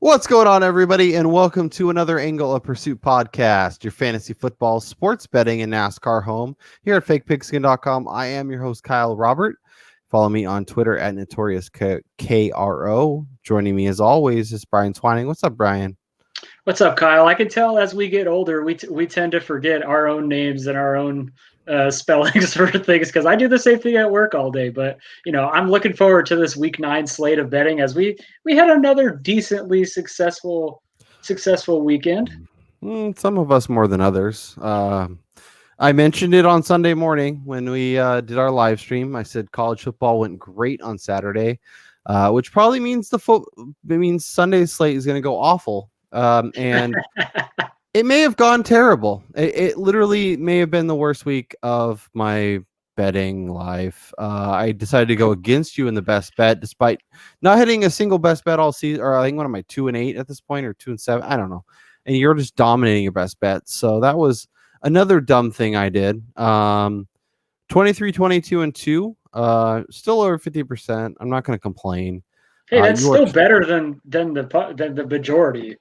What's going on, everybody, and welcome to another Angle of Pursuit podcast, your fantasy football, sports betting, and NASCAR home here at fakepigskin.com. I am your host, Kyle Robert. Follow me on Twitter at NotoriousKRO. Joining me, as always, is Brian Twining. What's up, Brian? What's up, Kyle? I can tell as we get older, we tend to forget our own names and our own spellings for things because I do the same thing at work all day. But I'm looking forward to this Week 9 slate of betting as we had another decently successful weekend. Some of us more than others. I mentioned it on Sunday morning when we did our live stream. I said college football went great on Saturday, which probably means Sunday's slate is going to go awful. And it may have gone terrible. It literally may have been the worst week of my betting life. I decided to go against you in the best bet, despite not hitting a single best bet all season. Or I think, what am I, 2-8 at this point, or 2-7? I don't know. And you're just dominating your best bet. So that was another dumb thing I did. 23, 22, and 2. Still over 50%. I'm not going to complain. Hey, that's still better than the majority.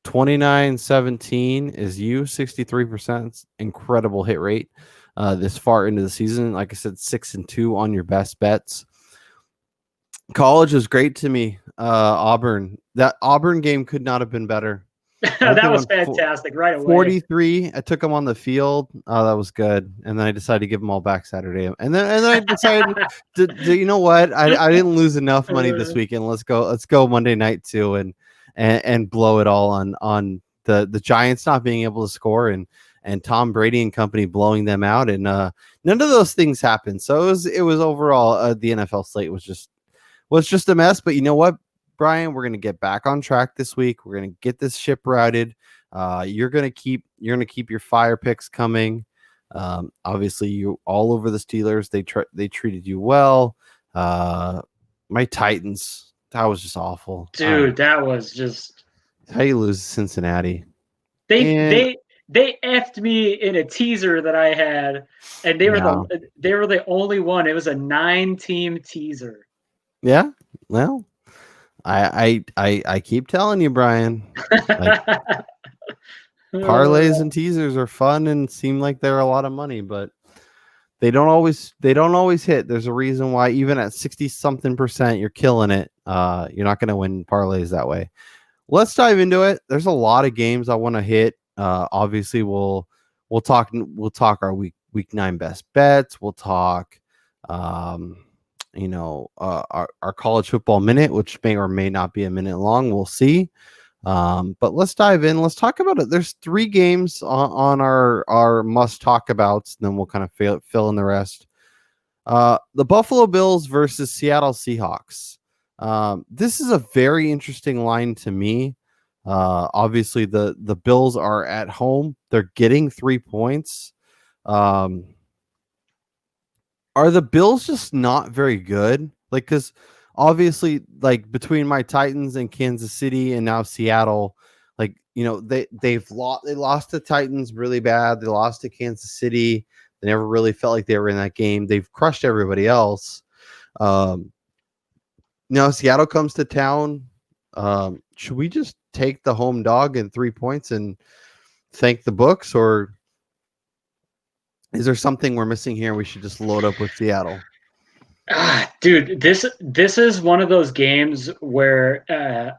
29-17 is you, 63%. Incredible hit rate this far into the season. Like I said, 6-2 on your best bets. College was great to me. Auburn. That Auburn game could not have been better. That was fantastic right away. 43. I took them on the field. That was good. And then I decided to give them all back Saturday. And then I decided to you know what? I didn't lose enough money this weekend. Let's go Monday night too and blow it all on the Giants not being able to score and Tom Brady and company blowing them out. And none of those things happened. So it was overall the NFL slate was just a mess. But you know what, Brian, we're going to get back on track this week. We're going to get this ship routed. You're going to keep your fire picks coming. Obviously, you all over the Steelers. They treated you well. My Titans, that was just awful, dude. That was just how you lose Cincinnati. They effed me in a teaser that I had, and they were the only one. It was a 9-team teaser. Yeah, well. I keep telling you, Brian, like, parlays and teasers are fun and seem like they're a lot of money, but they don't always hit. There's a reason why even at 60-something%, you're killing it. You're not going to win parlays that way. Let's dive into it. There's a lot of games I want to hit. Obviously, we'll talk our week 9 best bets. We'll talk our college football minute, which may or may not be a minute long. We'll see. But let's dive in. Let's talk about it. There's 3 games on our must talk abouts, and then we'll kind of fill in the rest. The Buffalo Bills versus Seattle Seahawks. This is a very interesting line to me. Obviously the Bills are at home. They're getting 3 points. Are the Bills just not very good? Like, because obviously, like, between my Titans and Kansas City and now Seattle, like, they lost to Titans really bad. They lost to Kansas City. They never really felt like they were in that game. They've crushed everybody else. Now Seattle comes to town. Should we just take the home dog and 3 points and thank the books, or is there something we're missing here? We should just load up with Seattle. Dude, this is one of those games where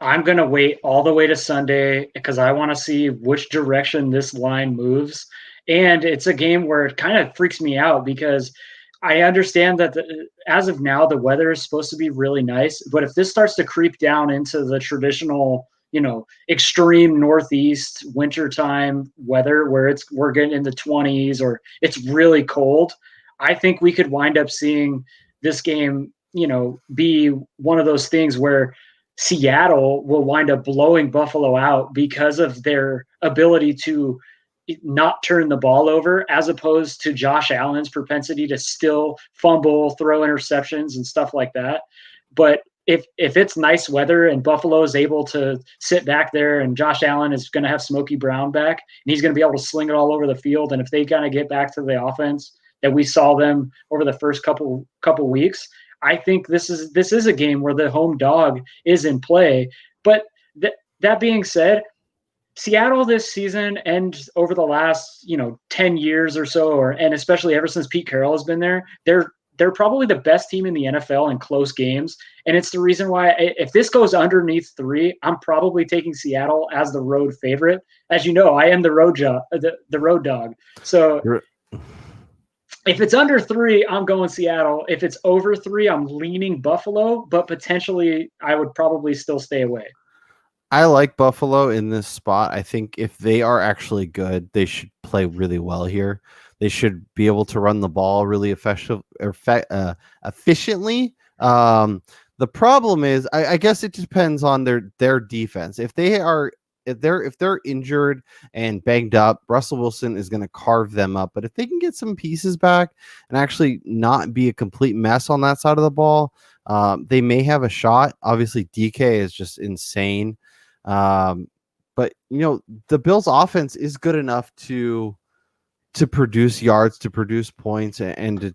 I'm going to wait all the way to Sunday because I want to see which direction this line moves. And it's a game where it kind of freaks me out because I understand that as of now, the weather is supposed to be really nice. But if this starts to creep down into the traditional, extreme Northeast wintertime weather where we're getting in the 20s or it's really cold, I think we could wind up seeing this game, be one of those things where Seattle will wind up blowing Buffalo out because of their ability to not turn the ball over, as opposed to Josh Allen's propensity to still fumble, throw interceptions and stuff like that. But if it's nice weather and Buffalo is able to sit back there and Josh Allen is going to have Smokey Brown back and he's going to be able to sling it all over the field, and if they kind of get back to the offense that we saw them over the first couple weeks, I think this is a game where the home dog is in play. But that being said, Seattle this season and over the last 10 years or so, and especially ever since Pete Carroll has been there, they're probably the best team in the NFL in close games, and it's the reason why if this goes underneath 3, I'm probably taking Seattle as the road favorite. As you know, I am the road dog. So if it's under 3, I'm going Seattle. If it's over 3, I'm leaning Buffalo, but potentially I would probably still stay away. I like Buffalo in this spot. I think if they are actually good, they should play really well here. They should be able to run the ball really efficiently. The problem is, I guess it depends on their defense. If they're injured and banged up, Russell Wilson is going to carve them up. But if they can get some pieces back and actually not be a complete mess on that side of the ball, they may have a shot. Obviously, DK is just insane. But the Bills offense is good enough to produce yards, to produce points, and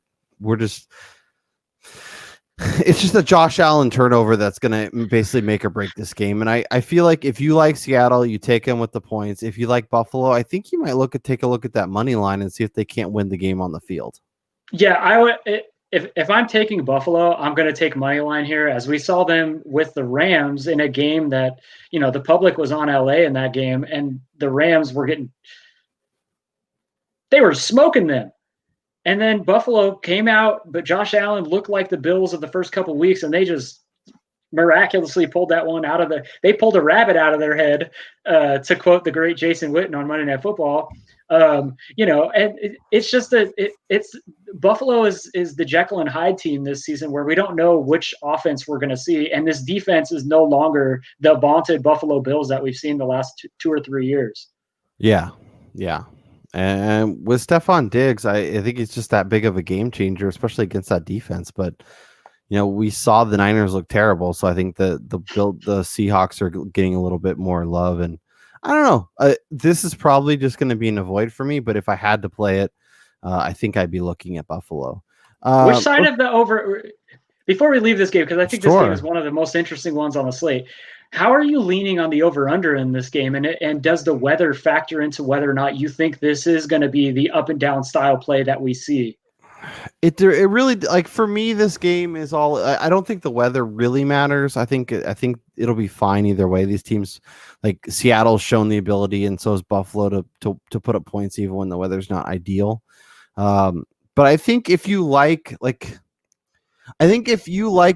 it's just a Josh Allen turnover that's going to basically make or break this game. And I feel like if you like Seattle, you take them with the points. If you like Buffalo, I think you might take a look at that money line and see if they can't win the game on the field. Yeah, I would. If I'm taking Buffalo, I'm going to take money line here, as we saw them with the Rams in a game that the public was on LA in that game, and the Rams they were smoking them. And then Buffalo came out, but Josh Allen looked like the Bills of the first couple of weeks, and they just miraculously pulled that one out of they pulled a rabbit out of their head, to quote the great Jason Witten on Monday Night Football. And it's just that it's Buffalo is the Jekyll and Hyde team this season, where we don't know which offense we're going to see, and this defense is no longer the vaunted Buffalo Bills that we've seen the last 2 or 3 years. Yeah. And with Stephon Diggs, I think he's just that big of a game changer, especially against that defense. But we saw the Niners look terrible, so I think the Seahawks are getting a little bit more love. And I don't know. This is probably just going to be an avoid for me. But if I had to play it, I think I'd be looking at Buffalo. Which side of the over? Before we leave this game, because I think this game is one of the most interesting ones on the slate. How are you leaning on the over-under in this game? And does the weather factor into whether or not you think this is going to be the up-and-down style play that we see? It really, like, for me, this game is all. I don't think the weather really matters. I think it'll be fine either way. These teams, like Seattle's shown the ability, and so has Buffalo to put up points even when the weather's not ideal. But I think if you like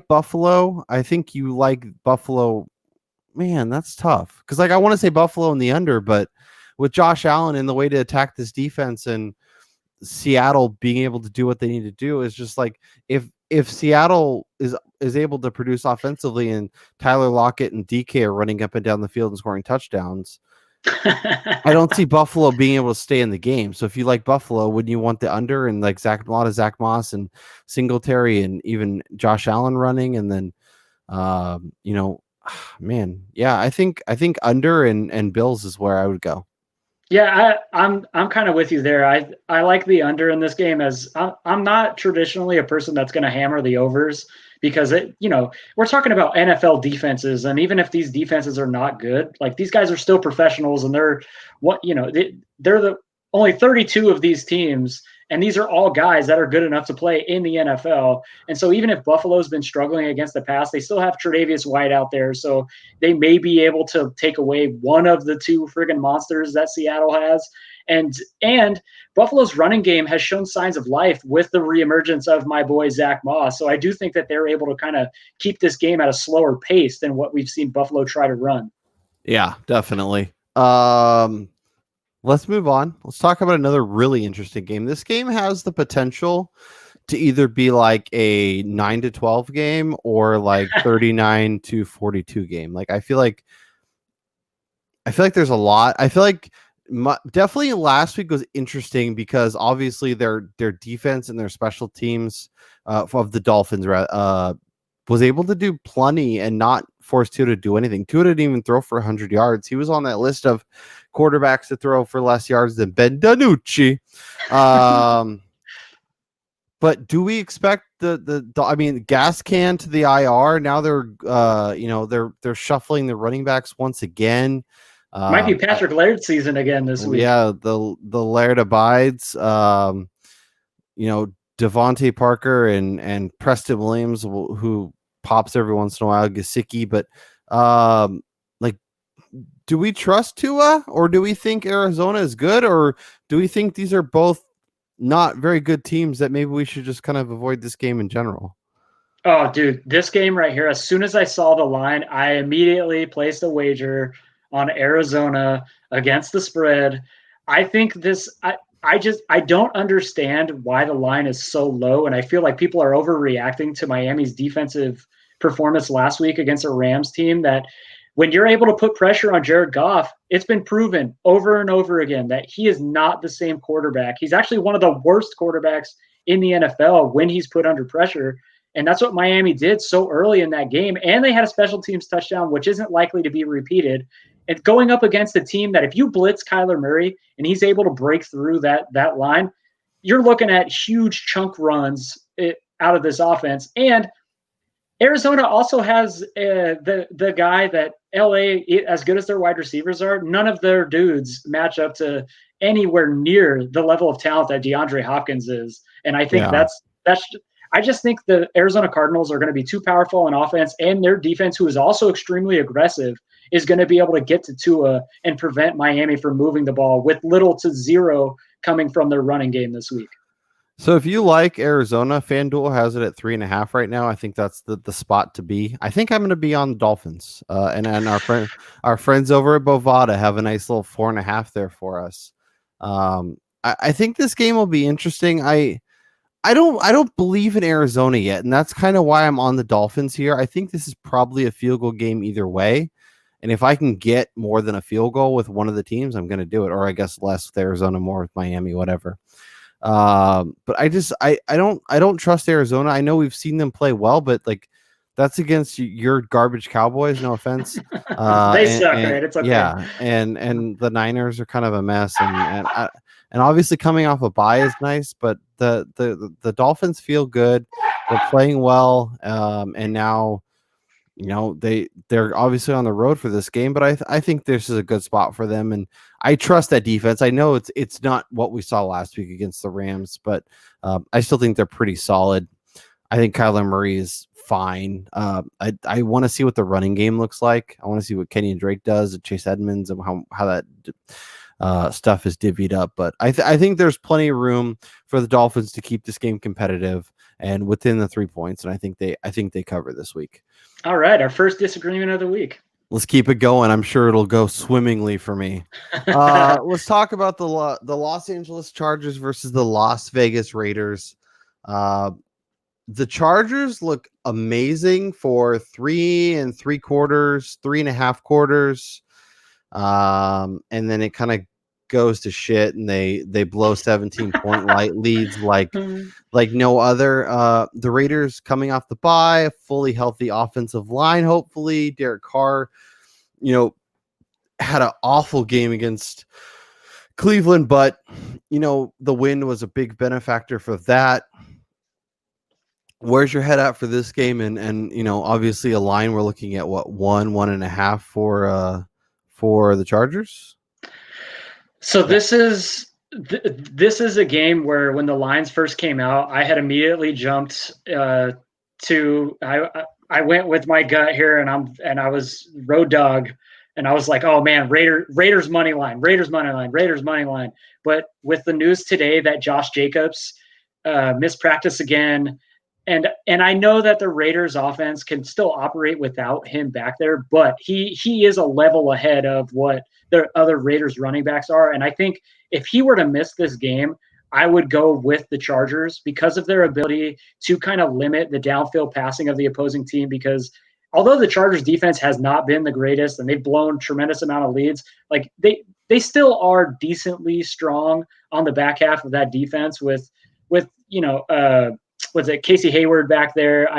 Buffalo, I think you like Buffalo. Man, that's tough, because I want to say Buffalo in the under, but with Josh Allen and the way to attack this defense and Seattle being able to do what they need to do, is just like if Seattle is able to produce offensively and Tyler Lockett and DK are running up and down the field and scoring touchdowns, I don't see Buffalo being able to stay in the game. So if you like Buffalo, wouldn't you want the under and like a lot of Zach Moss and Singletary and even Josh Allen running, and then man, yeah, I think under and Bills is where I would go. Yeah, I'm kind of with you there. I like the under in this game, as I'm not traditionally a person that's going to hammer the overs, because we're talking about NFL defenses, and even if these defenses are not good, like, these guys are still professionals, and they're the only 32 of these teams, and these are all guys that are good enough to play in the NFL. And so even if Buffalo's been struggling against the pass, they still have Tre'Davious White out there, so they may be able to take away one of the 2 friggin' monsters that Seattle has. And Buffalo's running game has shown signs of life with the reemergence of my boy Zach Moss. So I do think that they're able to kind of keep this game at a slower pace than what we've seen Buffalo try to run. Yeah, definitely. Let's move on. Let's talk about another really interesting game. This game has the potential to either be like a 9-12 game or like 39-42 game. Like, I feel like there's a lot. I feel like definitely last week was interesting because obviously their defense and their special teams of the Dolphins was able to do plenty and not force Tua to do anything. Tua didn't even throw for 100 yards. He was on that list of quarterbacks to throw for less yards than Ben DiNucci. But do we expect I mean, gas can to the IR. Now they're shuffling the running backs once again. Might be Patrick Laird season again this week. Yeah, the Laird abides. Devontae Parker and Preston Williams, who pops every once in a while, Gesicki, but do we trust Tua, or do we think Arizona is good, or do we think these are both not very good teams that maybe we should just kind of avoid this game in general? Oh, dude, this game right here, as soon as I saw the line, I immediately placed a wager on Arizona against the spread. I think I don't understand why the line is so low, and I feel like people are overreacting to Miami's defensive performance last week against a Rams team that when you're able to put pressure on Jared Goff, it's been proven over and over again that he is not the same quarterback. He's actually one of the worst quarterbacks in the NFL when he's put under pressure. And that's what Miami did so early in that game. And they had a special teams touchdown, which isn't likely to be repeated. And going up against a team that if you blitz Kyler Murray and he's able to break through that line, you're looking at huge chunk runs out of this offense. And Arizona also has the guy that LA, as good as their wide receivers are, none of their dudes match up to anywhere near the level of talent that DeAndre Hopkins is. And I think that's I just think the Arizona Cardinals are going to be too powerful on offense, and their defense, who is also extremely aggressive, is going to be able to get to Tua and prevent Miami from moving the ball with little to zero coming from their running game this week. So if you like Arizona, FanDuel has it at 3.5 right now. I think that's the spot to be. I think I'm going to be on the Dolphins, and our friends over at Bovada have a nice little 4.5 there for us. I think this game will be interesting. I don't believe in Arizona yet, and that's kind of why I'm on the Dolphins here. I think this is probably a field goal game either way, and if I can get more than a field goal with one of the teams, I'm going to do it, or I guess less with Arizona, more with Miami, whatever. But I don't trust Arizona. I know we've seen them play well, but like that's against your garbage Cowboys. No offense. They suck, right? It's okay. Yeah, and the Niners are kind of a mess, and obviously coming off a bye is nice, but the Dolphins feel good. They're playing well, and now they're obviously on the road for this game, but I think this is a good spot for them, and I trust that defense. I know it's not what we saw last week against the Rams, but I still think they're pretty solid. I think Kyler Murray is fine. I want to see what the running game looks like. I want to see what Kenny and Drake does, and Chase Edmonds, and how that stuff is divvied up. But I think there's plenty of room for the Dolphins to keep this game competitive and within the 3 points, and I think they cover this week. All right, our first disagreement of the week. Let's keep it going. I'm sure it'll go swimmingly for me. Let's talk about the Los Angeles Chargers versus the Las Vegas Raiders. The Chargers look amazing for 3 3/4, 3.5 quarters. And then it kind of goes to shit, and they blow 17-point leads like no other. The Raiders coming off the bye, a fully healthy offensive line, hopefully. Derek Carr, had an awful game against Cleveland, but the win was a big benefactor for that. Where's your head at for this game? And obviously a line we're looking at 1.5 for the Chargers. So this is a game where when the lines first came out, I had immediately jumped to I went with my gut here, and I was road dog, and I was like, oh man, Raiders money line. But with the news today that Josh Jacobs missed practice again, and I know that the Raiders offense can still operate without him back there, but he is a level ahead of what the other Raiders running backs are. And I think if he were to miss this game, I would go with the Chargers because of their ability to kind of limit the downfield passing of the opposing team. Because although the Chargers defense has not been the greatest and they've blown tremendous amount of leads, like they still are decently strong on the back half of that defense with was it Casey Hayward back there?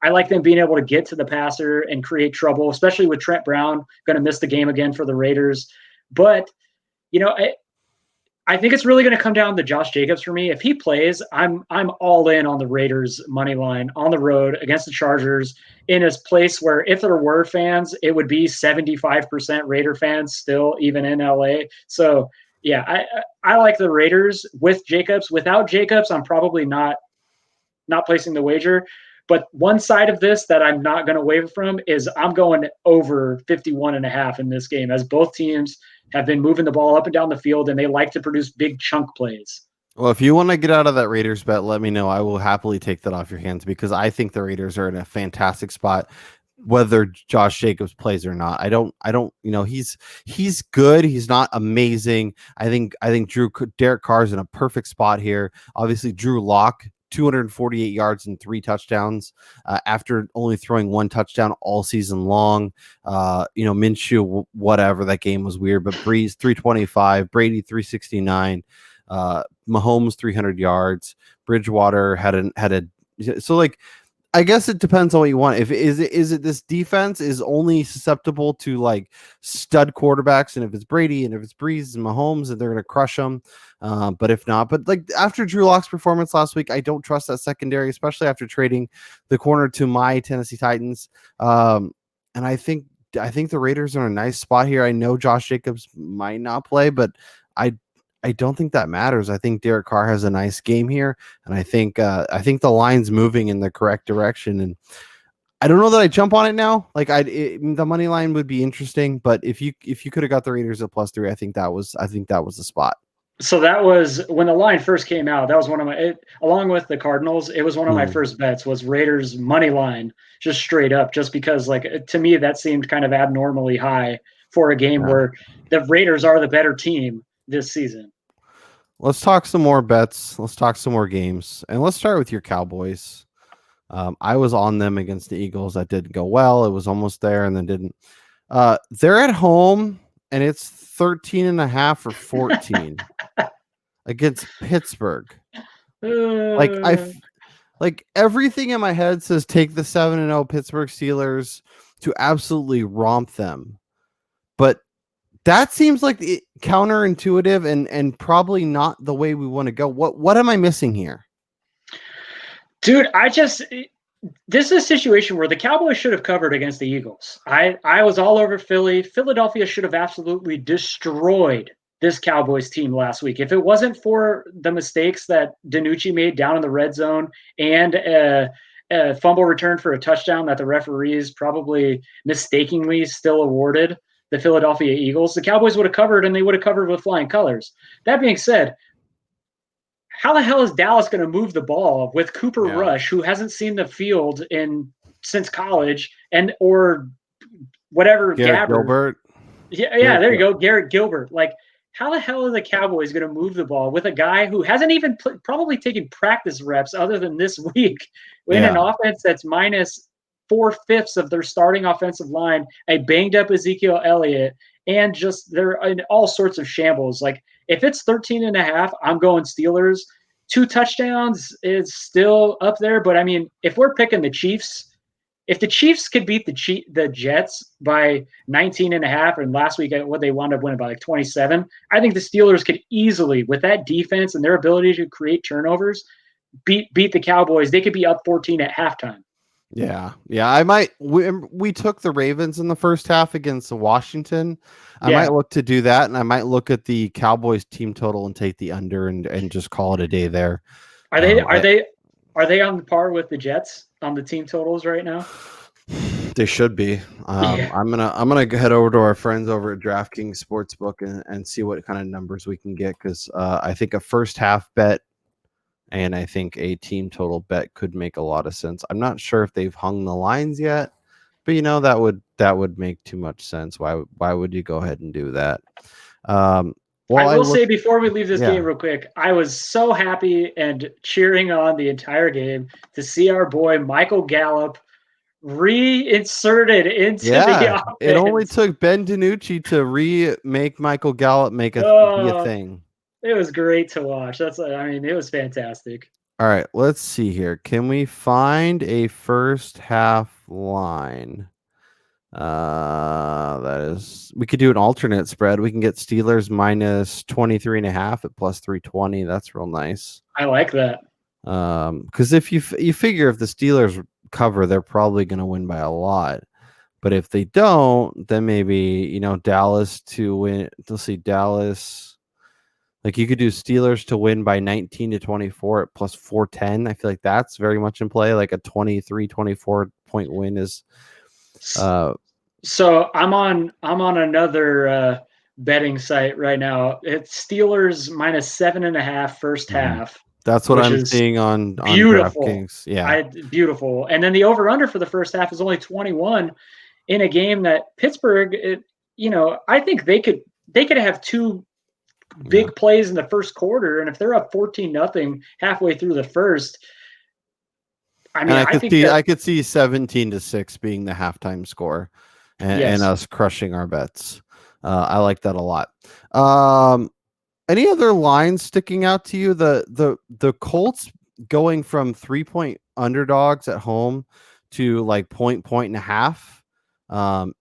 I like them being able to get to the passer and create trouble, especially with Trent Brown going to miss the game again for the Raiders. But, I think it's really going to come down to Josh Jacobs for me. If he plays, I'm all in on the Raiders money line on the road against the Chargers in a place where if there were fans, it would be 75% Raider fans still, even in LA. So yeah, I like the Raiders with Jacobs. Without Jacobs, I'm probably not placing the wager. But one side of this that I'm not going to waver from is I'm going over 51.5 in this game, as both teams have been moving the ball up and down the field, and they like to produce big chunk plays. Well, if you want to get out of that Raiders bet, let me know. I will happily take that off your hands because I think the Raiders are in a fantastic spot, whether Josh Jacobs plays or not. He's good. He's not amazing. I think Derek Carr's in a perfect spot here. Obviously, Drew Lock, 248 yards and 3 touchdowns after only throwing 1 touchdown all season long. Minshew, whatever, that game was weird, but Breeze 325, Brady 369. Mahomes 300 yards. Bridgewater had a so like I guess it depends on what you want. If is it this defense is only susceptible to like stud quarterbacks, and if it's Brady and if it's Breeze and Mahomes, and they're gonna crush them. But if not, but like after Drew Lock's performance last week, I don't trust that secondary, especially after trading the corner to my Tennessee Titans. And I think the Raiders are in a nice spot here. I know Josh Jacobs might not play, but I don't think that matters. I think Derek Carr has a nice game here, and I think the line's moving in the correct direction. And I don't know that I jump on it now. Like the money line would be interesting, but if you could have got the Raiders at +3, I think that was the spot. So that was when the line first came out. That was one of along with the Cardinals. It was one of my first bets was Raiders money line, just straight up, just because like to me that seemed kind of abnormally high for a game where the Raiders are the better team this season. Let's talk some more bets. Let's talk some more games, and let's start with your Cowboys. I was on them against the Eagles. That didn't go well. It was almost there and then didn't. They're at home, and it's 13.5 or 14 against Pittsburgh. Like everything in my head says take the 7-0 Pittsburgh Steelers to absolutely romp them, but that seems like counterintuitive and probably not the way we want to go. What am I missing here? Dude, this is a situation where the Cowboys should have covered against the Eagles. I was all over Philly. Philadelphia should have absolutely destroyed this Cowboys team last week. If it wasn't for the mistakes that DiNucci made down in the red zone and a fumble return for a touchdown that the referees probably mistakenly still awarded the Philadelphia Eagles, the Cowboys would have covered, and they would have covered with flying colors. That being said, how the hell is Dallas going to move the ball with Cooper Rush, who hasn't seen the field since college, or whatever? Garrett Gilbert. Yeah, there you go, Garrett Gilbert. Like, how the hell are the Cowboys going to move the ball with a guy who hasn't even probably taken practice reps other than this week in an offense that's minus 4/5 of their starting offensive line, a banged up Ezekiel Elliott, and just they're in all sorts of shambles. Like if it's 13.5, I'm going Steelers. 2 touchdowns is still up there, but I mean, if we're picking the Chiefs, if the Chiefs could beat the Jets by 19.5, and last week what they wound up winning by like 27, I think the Steelers could easily, with that defense and their ability to create turnovers, beat the Cowboys. They could be up 14 at halftime. Yeah. I might. We took the Ravens in the first half against Washington. I might look to do that, and I might look at the Cowboys team total and take the under and just call it a day there. Are they on par with the Jets on the team totals right now? They should be. I'm gonna head over to our friends over at DraftKings Sportsbook and see what kind of numbers we can get, because I think a first half bet and I think a team total bet could make a lot of sense. I'm not sure if they've hung the lines yet, but that would make too much sense. Why would you go ahead and do that? I will say before we leave this game real quick, I was so happy and cheering on the entire game to see our boy Michael Gallup reinserted into the offense. It only took Ben DiNucci to remake Michael Gallup be a thing. It was great to watch. It was fantastic. All right, let's see here. Can we find a first half line? That is, we could do an alternate spread. We can get Steelers minus 23.5 at plus 320. That's real nice. I like that. Because if you figure if the Steelers cover, they're probably going to win by a lot. But if they don't, then maybe, Dallas to win. Let's see, Dallas. Like you could do Steelers to win by 19 to 24 at plus 410. I feel like that's very much in play. Like a 23-24 point win is. So I'm on another betting site right now. It's Steelers minus 7.5 first half. That's what I'm seeing on beautiful. DraftKings. Yeah, beautiful. And then the over under for the first half is only 21 in a game that Pittsburgh. I think they could have two big plays in the first quarter, and if they're up 14-0 halfway through the first, I could see 17-6 being the halftime score, and us crushing our bets. I like that a lot. Any other lines sticking out to you? The Colts going from 3-point underdogs at home to like point and a half.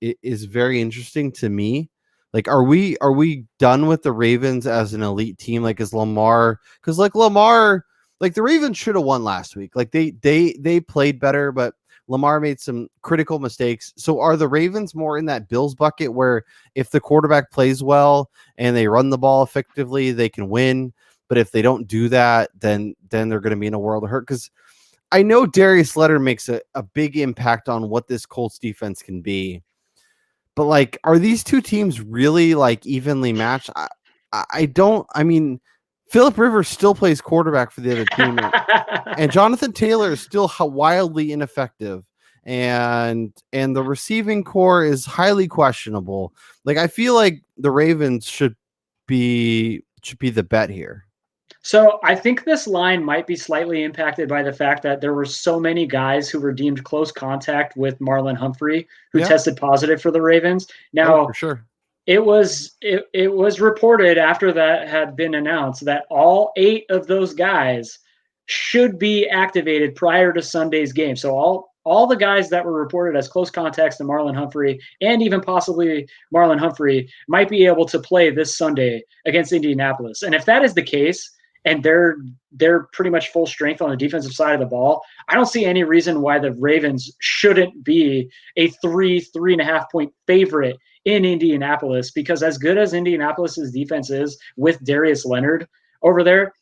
It is very interesting to me. Like, are we done with the Ravens as an elite team? Like, is Lamar? Because Lamar, the Ravens should have won last week. Like they played better, but Lamar made some critical mistakes. So are the Ravens more in that Bills bucket where if the quarterback plays well and they run the ball effectively, they can win? But if they don't do that, then they're going to be in a world of hurt. Because I know Darius Leonard makes a big impact on what this Colts defense can be. But are these two teams really evenly matched? I mean, Phillip Rivers still plays quarterback for the other team, and Jonathan Taylor is still wildly ineffective, and the receiving core is highly questionable. I feel like the Ravens should be the bet here. So I think this line might be slightly impacted by the fact that there were so many guys who were deemed close contact with Marlon Humphrey who tested positive for the Ravens. Now, for sure. It was reported after that had been announced that all 8 of those guys should be activated prior to Sunday's game. So all the guys that were reported as close contacts to Marlon Humphrey and even possibly Marlon Humphrey might be able to play this Sunday against Indianapolis. And if that is the case, and they're pretty much full strength on the defensive side of the ball, I don't see any reason why the Ravens shouldn't be a 3.5 point favorite in Indianapolis, because as good as Indianapolis's defense is with Darius Leonard over there,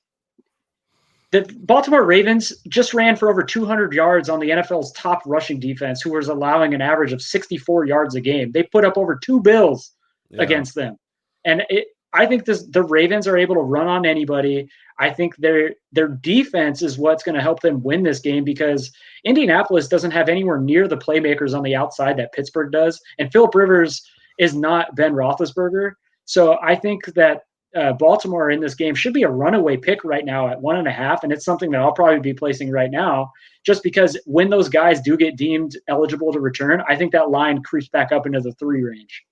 the Baltimore Ravens just ran for over 200 yards on the NFL's top rushing defense, who was allowing an average of 64 yards a game. They put up over 2 bills against them. And I think the Ravens are able to run on anybody. I think their defense is what's going to help them win this game, because Indianapolis doesn't have anywhere near the playmakers on the outside that Pittsburgh does. And Phillip Rivers is not Ben Roethlisberger. So I think that Baltimore in this game should be a runaway pick right now at 1.5. And it's something that I'll probably be placing right now, just because when those guys do get deemed eligible to return, I think that line creeps back up into the 3 range.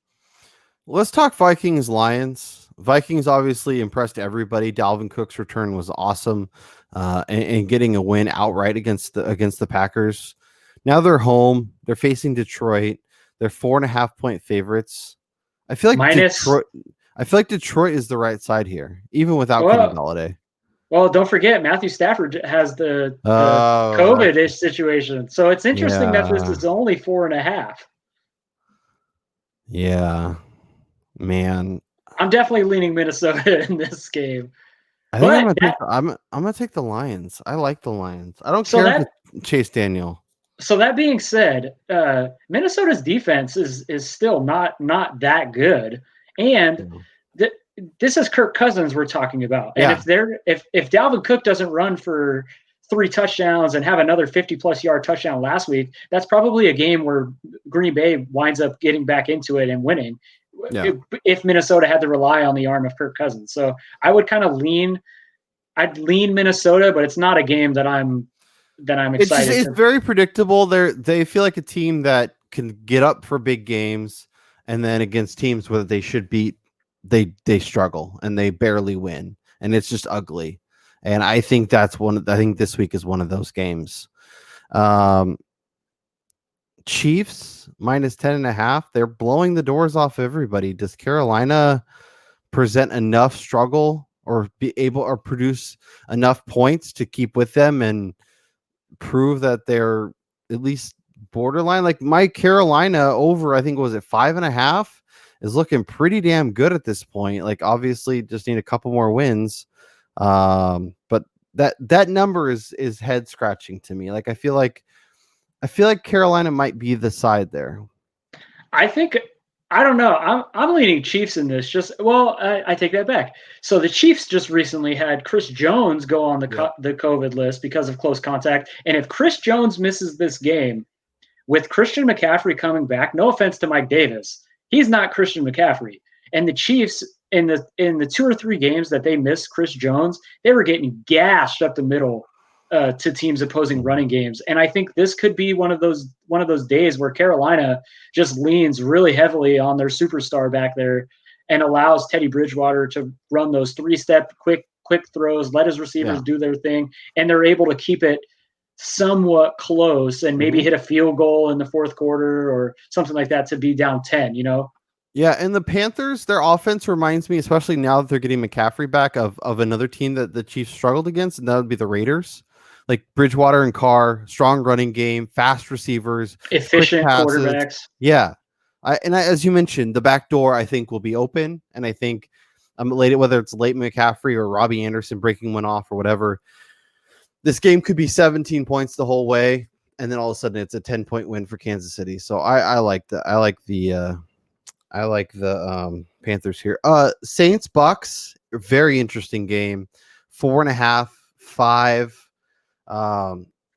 Let's talk Vikings Lions. Vikings obviously impressed everybody. Dalvin Cook's return was awesome, and getting a win outright against the Packers. Now they're home. They're facing Detroit. They're 4.5 point favorites. I feel like Detroit is the right side here, even without Kenny Golladay. Well, don't forget Matthew Stafford has the COVID-ish situation, so it's interesting that this is only 4.5. Yeah. Man, I'm definitely leaning Minnesota in this game. I think I'm gonna take the Lions. I like the Lions. I don't care if it's Chase Daniel. So that being said, Minnesota's defense is still not that good, and this is Kirk Cousins we're talking about. And if Dalvin Cook doesn't run for 3 touchdowns and have another 50+ yard touchdown last week, that's probably a game where Green Bay winds up getting back into it and winning. Yeah. If Minnesota had to rely on the arm of Kirk Cousins. So I would kind of lean Minnesota, but it's not a game that I'm excited. It's very predictable. They feel like a team that can get up for big games, and then against teams where they should beat, they struggle and they barely win, and it's just ugly. And I think I think this week is one of those games. Chiefs minus 10.5. They're blowing the doors off everybody. Does Carolina present enough struggle or be able or produce enough points to keep with them and prove that they're at least borderline? Like my Carolina over, I think was it 5.5, is looking pretty damn good at this point. Like obviously just need a couple more wins. But that number is head scratching to me. Like I feel like Carolina might be the side there. I think I don't know. I'm leaning Chiefs in this. I take that back. So the Chiefs just recently had Chris Jones go on the COVID list because of close contact, and if Chris Jones misses this game, with Christian McCaffrey coming back, no offense to Mike Davis, he's not Christian McCaffrey. And the Chiefs in the 2 or 3 games that they missed Chris Jones, they were getting gashed up the middle to teams opposing running games. And I think this could be one of those days where Carolina just leans really heavily on their superstar back there and allows Teddy Bridgewater to run those 3-step quick throws, let his receivers do their thing, and they're able to keep it somewhat close and maybe hit a field goal in the fourth quarter or something like that to be down 10, Yeah, and the Panthers, their offense reminds me, especially now that they're getting McCaffrey back, of another team that the Chiefs struggled against, and that would be the Raiders. Like Bridgewater and Carr, strong running game, fast receivers, efficient quarterbacks. Yeah. As you mentioned, the back door I think will be open, and I think whether it's late McCaffrey or Robbie Anderson breaking one off or whatever, this game could be 17 points the whole way, and then all of a sudden it's a 10-point win for Kansas City. So I like the Panthers here. Saints Bucks, very interesting game. 4.5, 5.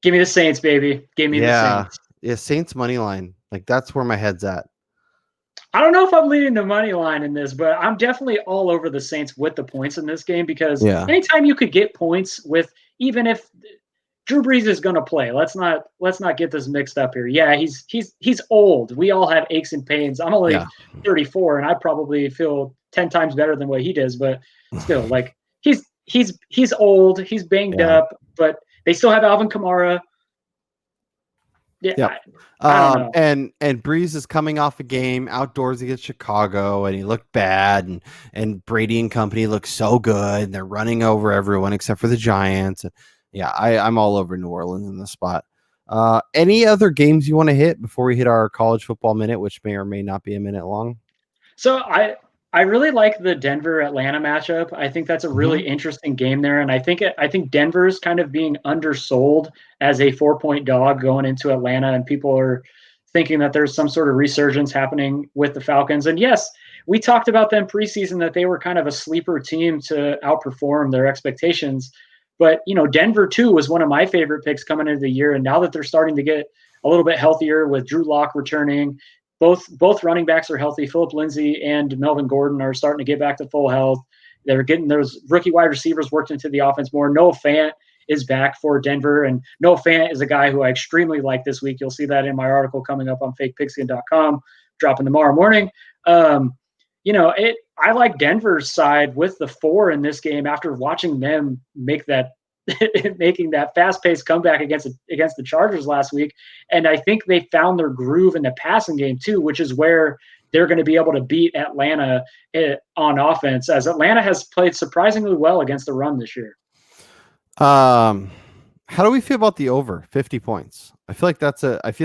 Give me the Saints, baby. Give me the Saints. Yeah, Saints money line. Like that's where my head's at. I don't know if I'm leading the money line in this, but I'm definitely all over the Saints with the points in this game because anytime you could get points with, even if Drew Brees is going to play, let's not get this mixed up here. Yeah, he's old. We all have aches and pains. I'm only 34, and I probably feel 10 times better than what he does, but still, like he's old. He's banged up, but they still have Alvin Kamara. Yeah. I don't know. And Breeze is coming off a game outdoors against Chicago, and he looked bad, and Brady and company look so good, and they're running over everyone except for the Giants. Yeah, I'm all over New Orleans in this spot. Any other games you want to hit before we hit our college football minute, which may or may not be a minute long? So I really like the Denver-Atlanta matchup. I think that's a really interesting game there, and I think Denver's kind of being undersold as a 4-point dog going into Atlanta, and people are thinking that there's some sort of resurgence happening with the Falcons. And yes, we talked about them preseason that they were kind of a sleeper team to outperform their expectations. But, Denver, too, was one of my favorite picks coming into the year, and now that they're starting to get a little bit healthier with Drew Lock returning, both running backs are healthy. Phillip Lindsay and Melvin Gordon are starting to get back to full health. They're getting those rookie wide receivers worked into the offense more. Noah Fant is back for Denver, and Noah Fant is a guy who I extremely like this week. You'll see that in my article coming up on fakepigskin.com, dropping tomorrow morning. I like Denver's side with the 4 in this game after watching them making that fast-paced comeback against the Chargers last week. And I think they found their groove in the passing game too, which is where they're going to be able to beat Atlanta on offense, as Atlanta has played surprisingly well against the run this year. How do we feel about the over 50 points? I feel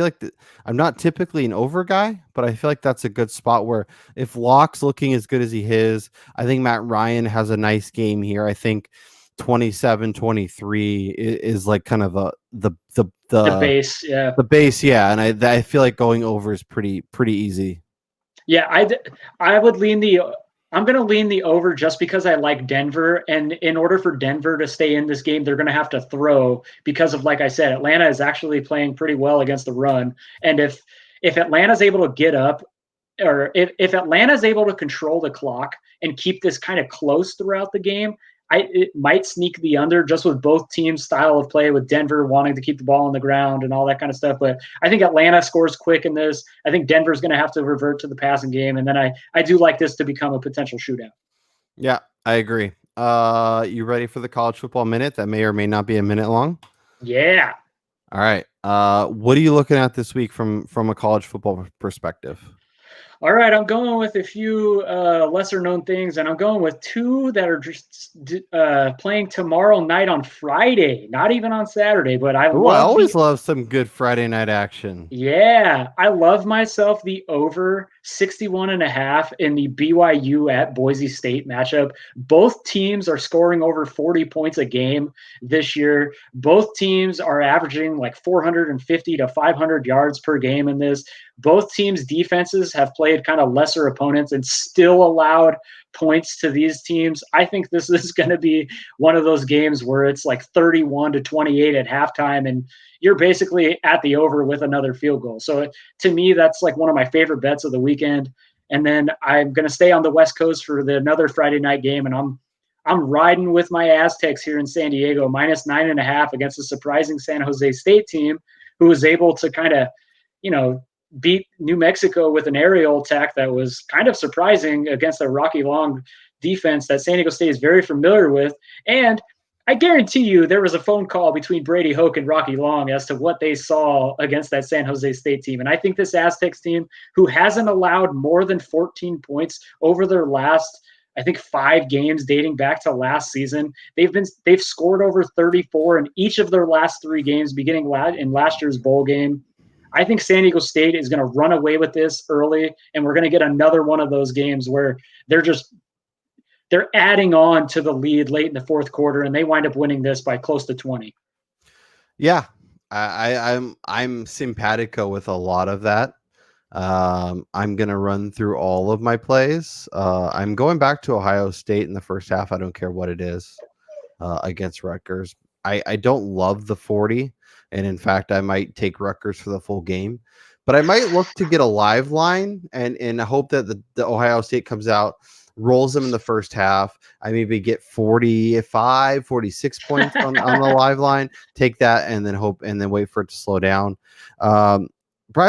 like I'm not typically an over guy, but I feel like that's a good spot where if Locke's looking as good as he is, I think Matt Ryan has a nice game here. I think 27-23 is like kind of the base. Yeah. The base. Yeah. And I feel like going over is pretty easy. Yeah. I'm going to lean the over just because I like Denver. And in order for Denver to stay in this game, they're going to have to throw because of, like I said, Atlanta is actually playing pretty well against the run. And if Atlanta's able to get up, or if Atlanta's able to control the clock and keep this kind of close throughout the game, it might sneak the under just with both teams' style of play, with Denver wanting to keep the ball on the ground and all that kind of stuff. But I think Atlanta scores quick in this. I think Denver's going to have to revert to the passing game. And then I do like this to become a potential shootout. Yeah, I agree. You ready for the college football minute that may or may not be a minute long? Yeah. All right. What are you looking at this week from a college football perspective? All right, I'm going with a few lesser known things, and I'm going with two that are just playing tomorrow night on Friday, not even on Saturday. But I Oh, I love always the love some good Friday night action. Yeah, I love myself the over 61.5 in the BYU at Boise State matchup. Both teams are scoring over 40 points a game this year. Both teams are averaging like 450 to 500 yards per game in this. Both teams' defenses have played kind of lesser opponents and still allowed points to these teams. I think this is going to be one of those games where it's like 31 to 28 at halftime, and you're basically at the over with another field goal. So to me, that's like one of my favorite bets of the weekend. And then I'm going to stay on the West Coast for another Friday night game, and I'm riding with my Aztecs here in San Diego, -9.5 against a surprising San Jose State team who was able to kind of, you know, beat New Mexico with an aerial attack that was kind of surprising against a Rocky Long defense that San Diego State is very familiar with. And I guarantee you there was a phone call between Brady Hoke and Rocky Long as to what they saw against that San Jose State team. And I think this Aztecs team, who hasn't allowed more than 14 points over their last, I think, 5 games dating back to last season, they've scored over 34 in each of their last 3 games, beginning in last year's bowl game. I think San Diego State is going to run away with this early, and we're going to get another one of those games where they're adding on to the lead late in the fourth quarter, and they wind up winning this by close to 20. Yeah, I'm simpatico with a lot of that. I'm gonna run through all of my plays. I'm going back to Ohio State in the first half. I don't care what it is against Rutgers. I don't love the 40, and in fact, I might take Rutgers for the full game. But I might look to get a live line and hope that the Ohio State comes out, rolls them in the first half. I maybe get 45, 46 points on the live line, take that and then wait for it to slow down. Brian,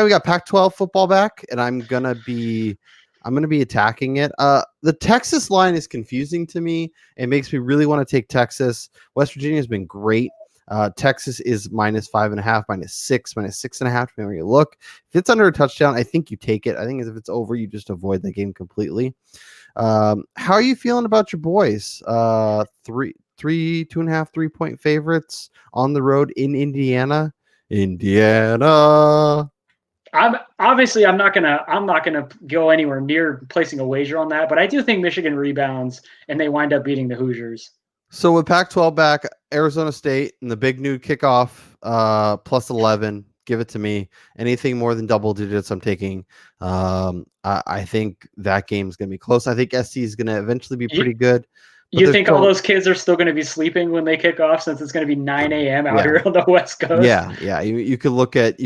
we got Pac-12 football back, and I'm gonna be attacking it. The Texas line is confusing to me. It makes me really want to take Texas. West Virginia has been great. Texas is -5.5, -6, -6.5, depending where you look. If it's under a touchdown, I think you take it. I think if it's over, you just avoid the game completely. How are you feeling about your boys? 2.5, 3-point favorites on the road in Indiana. Indiana. I'm not gonna go anywhere near placing a wager on that, but I do think Michigan rebounds and they wind up beating the Hoosiers. So with Pac-12 back, Arizona State and the big new kickoff, +11. Give it to me. Anything more than double digits, I'm taking. I think that game's gonna be close. I think SC is gonna eventually be pretty good. But You there's think all still, those kids are still going to be sleeping when they kick off, since it's going to be 9 a.m. out yeah. here on the West Coast? Yeah. You could look at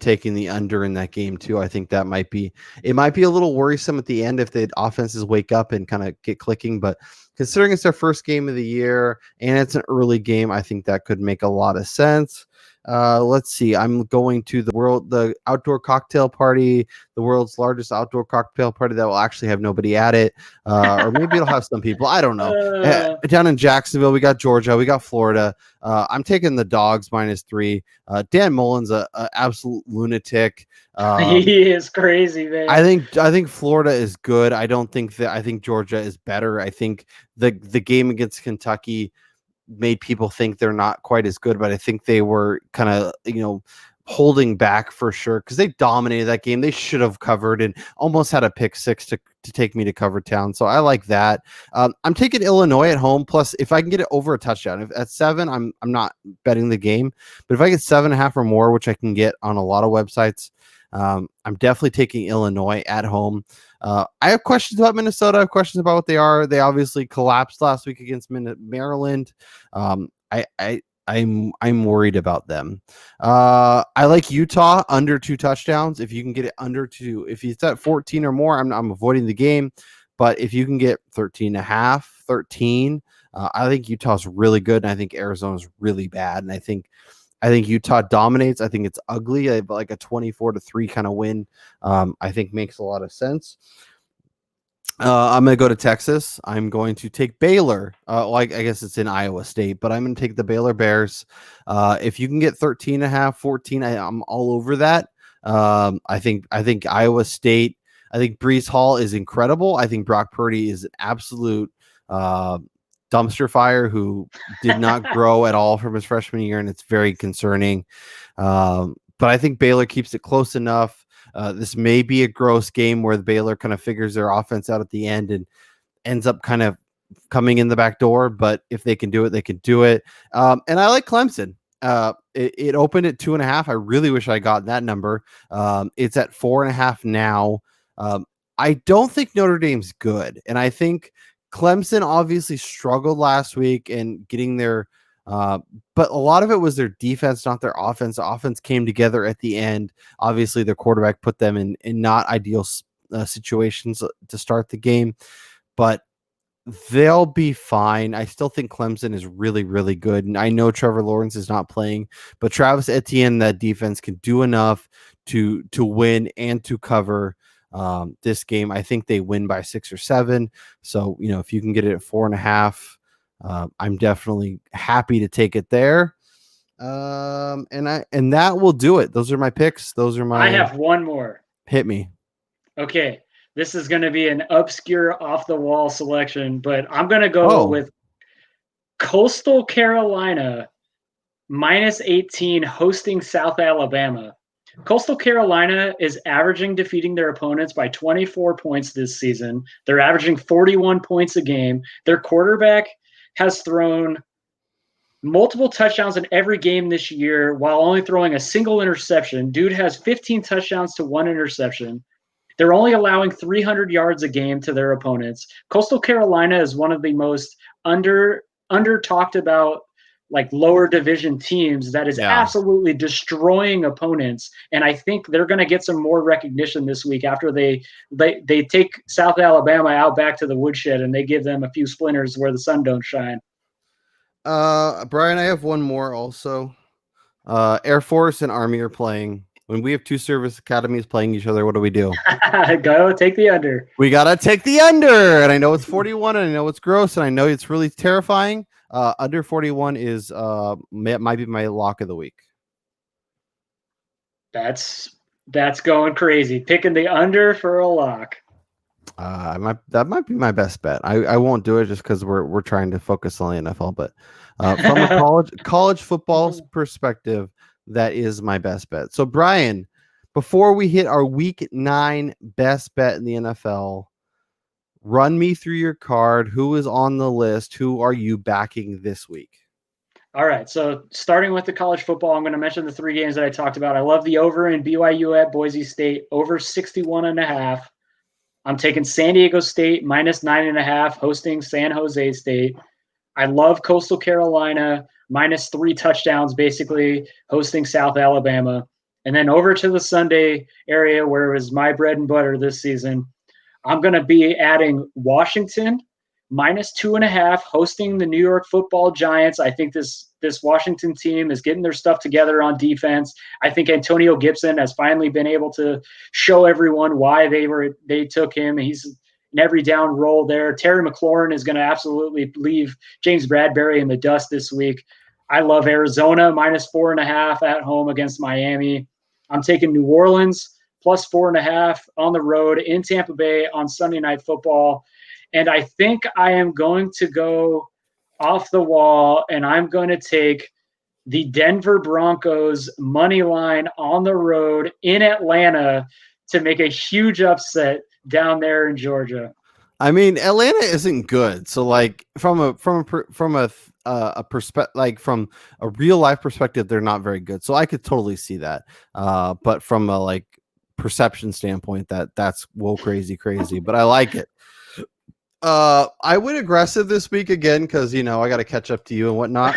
taking the under in that game too. I think that might be a little worrisome at the end if the offenses wake up and kind of get clicking. But considering it's their first game of the year and it's an early game, I think that could make a lot of sense. Let's see. I'm going to the outdoor cocktail party, the world's largest outdoor cocktail party that will actually have nobody at it. Or maybe it'll have some people. I don't know. Down in Jacksonville, we got Georgia, we got Florida. I'm taking the dogs -3. Dan Mullen's a absolute lunatic. He is crazy, man. I think Florida is good. I think Georgia is better. I think the game against Kentucky made people think they're not quite as good, but I think they were kind of, holding back for sure because they dominated that game. They should have covered and almost had a pick six to take me to cover town. So I like that. I'm taking Illinois at home. Plus, if I can get it over a touchdown, if at 7, I'm not betting the game. But if I get 7.5 or more, which I can get on a lot of websites, I'm definitely taking Illinois at home. I have questions about Minnesota. I have questions about what they are. They obviously collapsed last week against Maryland. I'm worried about them. I like Utah under 2 touchdowns. If you can get it under 2, if it's at 14 or more, I'm avoiding the game. But if you can get 13.5, 13, I think Utah's really good, and I think Arizona's really bad. And I think Utah dominates. I think it's ugly, like a 24-3 kind of win. I think makes a lot of sense. I'm going to go to Texas. I'm going to take Baylor. I guess it's in Iowa State, but I'm going to take the Baylor Bears. If you can get 13 and a half, 14, I'm all over that. I think Iowa State, I think Brees Hall is incredible. I think Brock Purdy is an absolute uh, dumpster fire who did not grow at all from his freshman year, and it's very concerning. But I think Baylor keeps it close enough. This may be a gross game where the Baylor kind of figures their offense out at the end and ends up kind of coming in the back door. But if they can do it, they can do it. And I like Clemson. It opened at 2.5. I really wish I got that number. It's at 4.5 now. I don't think Notre Dame's good, and I think Clemson obviously struggled last week in getting their. But a lot of it was their defense, not their offense. The offense came together at the end. Obviously, their quarterback put them in not ideal situations to start the game, but they'll be fine. I still think Clemson is really, really good. And I know Trevor Lawrence is not playing, but Travis Etienne, that defense can do enough to win and to cover this game. I think they win by 6 or 7. So, if you can get it at 4.5, I'm definitely happy to take it there. And that will do it. Those are my picks. Those are my. I have one more. Hit me. Okay, this is going to be an obscure, off-the-wall selection, but I'm going to go with Coastal Carolina -18 hosting South Alabama. Coastal Carolina is averaging defeating their opponents by 24 points this season. They're averaging 41 points a game. Their quarterback has thrown multiple touchdowns in every game this year while only throwing a single interception. Dude has 15 touchdowns to 1 interception. They're only allowing 300 yards a game to their opponents. Coastal Carolina is one of the most under talked about lower division teams that is absolutely destroying opponents. And I think they're going to get some more recognition this week after they take South Alabama out back to the woodshed and they give them a few splinters where the sun don't shine. Brian, I have one more also. Air Force and Army are playing. When we have two service academies playing each other, what do we do? Go take the under. We got to take the under. And I know it's 41 and I know it's gross and I know it's really terrifying. Under 41 is might be my lock of the week. That's going crazy. Picking the under for a lock. That might be my best bet. I won't do it just because we're trying to focus on the NFL. But from a college football perspective, that is my best bet. So Brian, before we hit our week 9 best bet in the NFL, run me through your card. Who is on the list? Who are you backing this week? All right. So starting with the college football, I'm going to mention the 3 games that I talked about. I love the over in BYU at Boise State, over 61.5. I'm taking San Diego State -9.5, hosting San Jose State. I love Coastal Carolina -3 touchdowns, basically hosting South Alabama. And then over to the Sunday area where it was my bread and butter this season, I'm going to be adding Washington -2.5, hosting the New York Football Giants. I think this Washington team is getting their stuff together on defense. I think Antonio Gibson has finally been able to show everyone why they took him. He's an every down role there. Terry McLaurin is going to absolutely leave James Bradbury in the dust this week. I love Arizona -4.5 at home against Miami. I'm taking New Orleans +4.5 on the road in Tampa Bay on Sunday Night Football. And I think I am going to go off the wall, and I'm going to take the Denver Broncos money line on the road in Atlanta to make a huge upset down there in Georgia. I mean, Atlanta isn't good. So from a perspective, from a real life perspective, they're not very good. So I could totally see that. But from a perception standpoint, that's crazy, but I like it. I went aggressive this week again because I got to catch up to you and whatnot.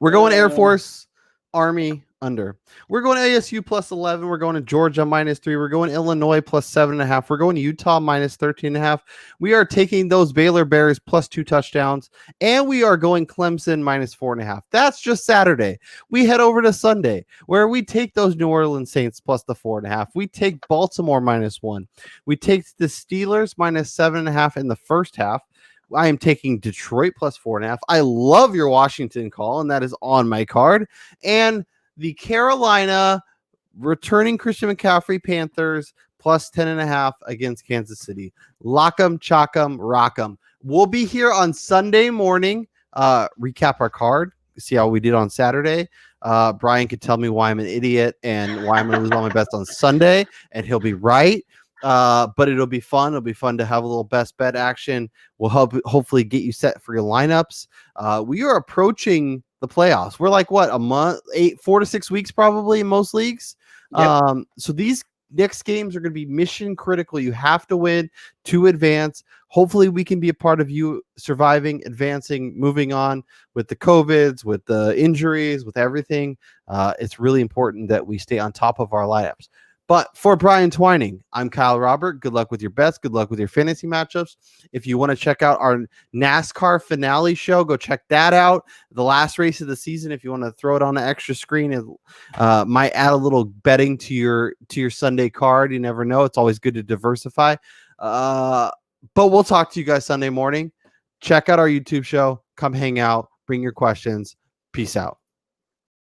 We're going Air Force, Army. Under. We're going ASU plus 11. We're going to Georgia -3. We're going Illinois plus 7.5. We're going Utah -13.5. We are taking those Baylor Bears plus 2 touchdowns, and we are going Clemson -4.5. That's just Saturday. We head over to Sunday, where we take those New Orleans Saints plus the 4.5. We take Baltimore -1. We take the Steelers -7.5 in the first half. I am taking Detroit plus 4.5. I love your Washington call, and that is on my card. And the Carolina returning Christian McCaffrey Panthers plus 10.5 against Kansas City. Lock 'em, chalk 'em, rock 'em. We'll be here on Sunday morning, recap our card, see how we did on Saturday. Brian could tell me why I'm an idiot and why I'm going to lose all my bets on Sunday, and he'll be right. But it'll be fun. It'll be fun to have a little best bet action. We'll hopefully get you set for your lineups. We are approaching the playoffs. We're like what, a month, 4 to 6 weeks probably in most leagues. Yep. So these next games are going to be mission critical. You have to win to advance. Hopefully we can be a part of you surviving, advancing, moving on with the COVIDs, with the injuries, with everything. It's really important that we stay on top of our lineups. But for Brian Twining, I'm Kyle Robert. Good luck with your bets. Good luck with your fantasy matchups. If you want to check out our NASCAR finale show, go check that out. The last race of the season, if you want to throw it on an extra screen, it might add a little betting to your Sunday card. You never know. It's always good to diversify. But we'll talk to you guys Sunday morning. Check out our YouTube show. Come hang out. Bring your questions. Peace out.